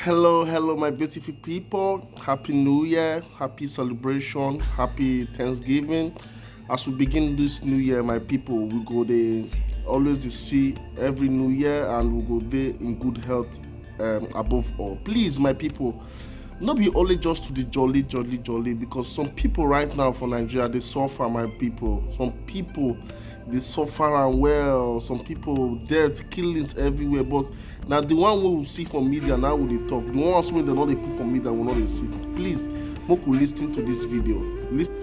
Hello, my beautiful people. Happy New Year, happy celebration, happy Thanksgiving. As we begin this new year, my people, we go there always to see every new year and we go there in good health above all. Please, my people, not be only just to the jolly, because some people right now for Nigeria they suffer, my people. Some people they suffer and well, some people death, killings everywhere. But now the one we will see from media now will they talk. The ones when they not they put from media will not they see. Please, make we listen to this video.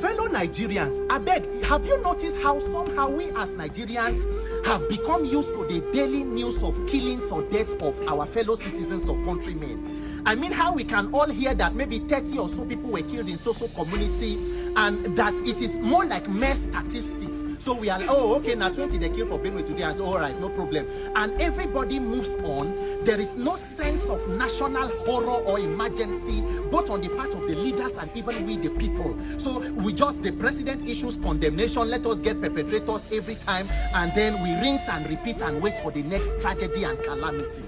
Fellow Nigerians, I beg, have you noticed how somehow we as Nigerians have become used to the daily news of killings or deaths of our fellow citizens or countrymen? I mean, how we can all hear that maybe 30 or so people were killed in social community and that it is more like mere statistics. So we are, oh, okay, now 20 they killed for Benue today, and so, all right, no problem. And everybody moves on. There is no sense of national horror or emergency, both on the part of the leaders and even we the people. So we just, the president issues condemnation, let us get perpetrators every time, and then we rinse and repeat and wait for the next tragedy and calamity.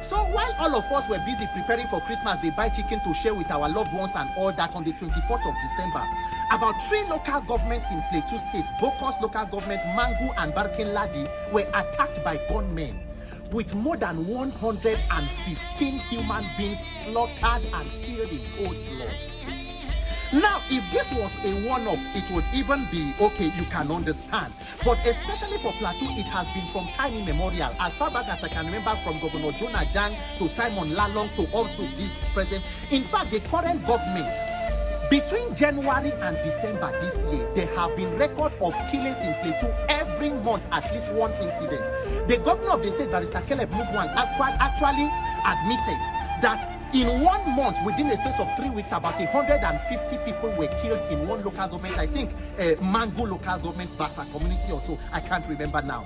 So while all of us were busy preparing for Christmas, they buy chicken to share with our loved ones and all that on the 24th of December, about 3 local governments in Plateau State, Bokos local government, Mangu and Barkin Ladi, were attacked by gunmen, with more than 115 human beings slaughtered and killed in cold blood. Now, if this was a one-off, it would even be okay, you can understand. But especially for Plateau, it has been from time immemorial. As far back as I can remember, from Governor Jonah Jang to Simon Lalong to also this present. In fact, the current government, between January and December this year, there have been record of killings in Plateau every month, at least one incident. The governor of the state, Barrister Caleb Mutfwang, actually admitted that in 1 month, within a space of 3 weeks, about 150 people were killed in one local government. I think Mango local government, Bassa community or so. I can't remember now.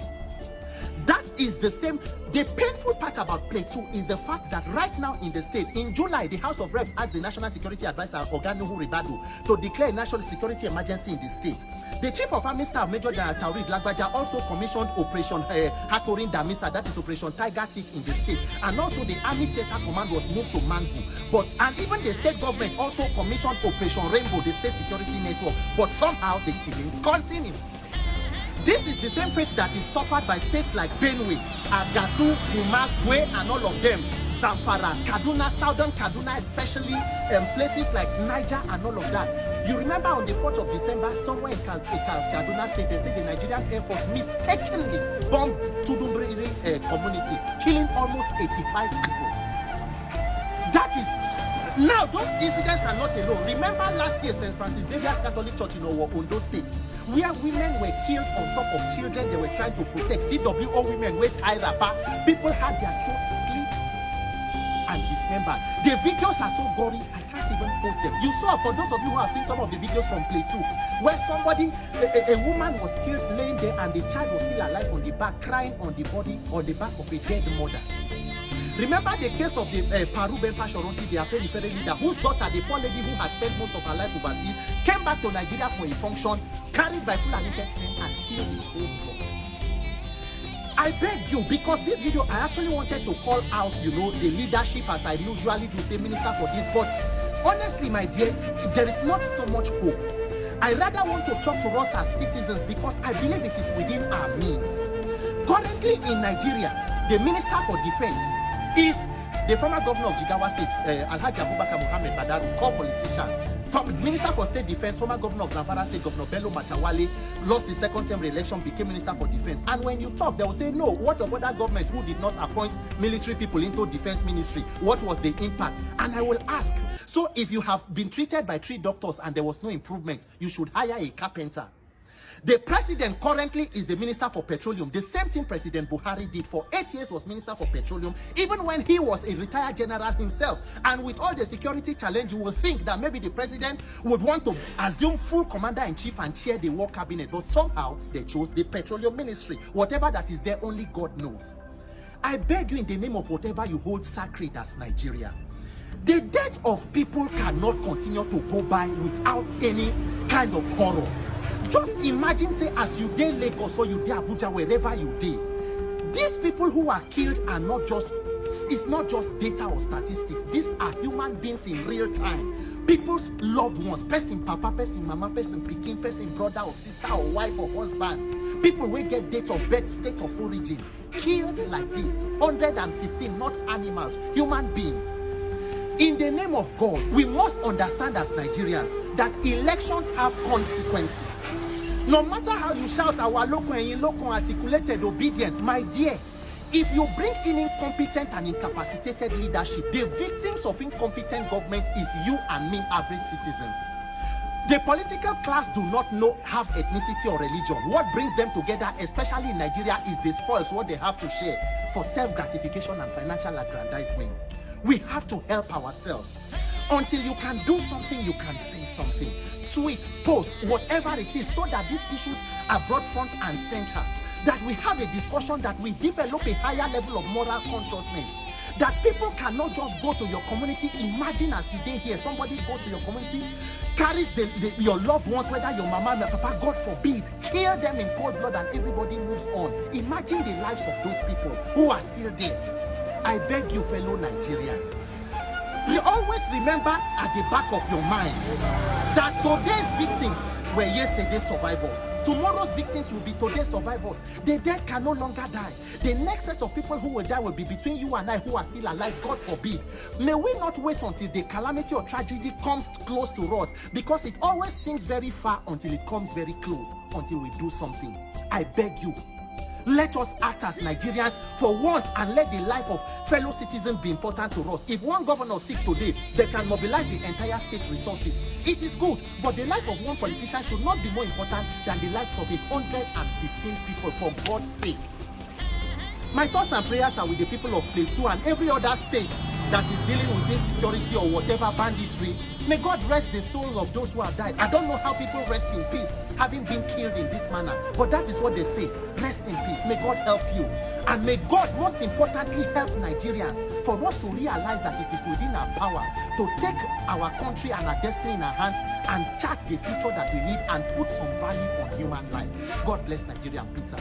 That is the same. The painful part about Plateau is the fact that right now in the state, in July, the House of Reps asked the National Security Advisor, Oganuhu Ribadu, to declare a national security emergency in the state. The Chief of Army Staff, Major General Taurid Lagbaja, also commissioned Operation Hakorin Damisa, that is Operation Tiger Teeth in the state. And also the Army Theater Command was moved to Mangu. And even the state government also commissioned Operation Rainbow, the state security network. But somehow the killings continue. This is the same fate that is suffered by states like Benue, Agatu, Guma, Gwe, and all of them. Zamfara, Kaduna, Southern Kaduna, especially places like Niger and all of that. You remember on the 4th of December, somewhere in Kaduna State, they said the Nigerian Air Force mistakenly bombed Tudunbiri community, killing almost 85 people. That is... Now, those incidents are not alone. Remember last year, St. Francis Xavier's Catholic Church in Ondo State, where women were killed on top of children they were trying to protect. CWO women were tied up. People had their throats slit and dismembered. The videos are so gory, I can't even post them. You saw, for those of you who have seen some of the videos from Plateau, where somebody, a woman was killed laying there and the child was still alive on the back, crying on the body, on the back of a dead mother. Remember the case of the Paru Benfa Shoronti, the Afeni Federal leader, whose daughter, the poor lady who had spent most of her life overseas, came back to Nigeria for a function, carried by Fulani herdsmen and killed in cold blood. I beg you, because this video, I actually wanted to call out, the leadership, as I usually do, say minister for this, but honestly, my dear, there is not so much hope. I rather want to talk to us as citizens because I believe it is within our means. Currently in Nigeria, the Minister for Defense is the former governor of Jigawa State, Alhaji Abubakar Muhammad Badaru, co-politician. Minister for State Defense, former governor of Zamfara State, Governor Bello Matawale, lost his second-term re-election, became Minister for Defense. And when you talk, they will say, no, what of other governments who did not appoint military people into defense ministry? What was the impact? And I will ask, so if you have been treated by 3 doctors and there was no improvement, you should hire a carpenter. The president currently is the Minister for Petroleum. The same thing President Buhari did for 8 years, was Minister for Petroleum, even when he was a retired general himself. And with all the security challenge, you will think that maybe the president would want to assume full commander-in-chief and chair the war cabinet. But somehow, they chose the Petroleum Ministry. Whatever that is there, only God knows. I beg you in the name of whatever you hold sacred as Nigeria. The death of people cannot continue to go by without any kind of horror. Just imagine, say, as you dey Lagos or you dey Abuja, wherever you dey, these people who are killed are not just It's not just data or statistics. These are human beings in real time. People's loved ones, person papa, person mama, person pikin, person brother or sister or wife or husband. People will get date of birth, state of origin, killed like this. 115, not animals, human beings. In the name of God, we must understand as Nigerians that elections have consequences. No matter how you shout our local articulated obedience, my dear, if you bring in incompetent and incapacitated leadership, the victims of incompetent government is you and me, average citizens. The political class do not have ethnicity or religion. What brings them together, especially in Nigeria, is the spoils, what they have to share for self-gratification and financial aggrandizement. We have to help ourselves. Until you can do something, you can say something. Tweet, post, whatever it is, so that these issues are brought front and center. That we have a discussion, that we develop a higher level of moral consciousness. That people cannot just go to your community. Imagine as you dey here, somebody goes to your community, carries your loved ones, whether your mama or your papa, God forbid, kill them in cold blood and everybody moves on. Imagine the lives of those people who are still there. I beg you, fellow Nigerians, you always remember at the back of your mind that today's victims were yesterday's survivors. Tomorrow's victims will be today's survivors. The dead can no longer die. The next set of people who will die will be between you and I who are still alive, God forbid. May we not wait until the calamity or tragedy comes close to us, because it always seems very far until it comes very close, until we do something. I beg you, let us act as Nigerians for once and let the life of fellow citizens be important to us. If one governor sick today, they can mobilize the entire state resources. It is good, but the life of one politician should not be more important than the lives of 115 people, for God's sake. My thoughts and prayers are with the people of Plateau and every other state that is dealing with insecurity or whatever banditry. May God rest the souls of those who have died. I don't know how people rest in peace having been killed in this manner, but that is what they say. Rest in peace. May God help you. And may God, most importantly, help Nigerians for us to realize that it is within our power to take our country and our destiny in our hands and chart the future that we need and put some value on human life. God bless Nigeria. Peter.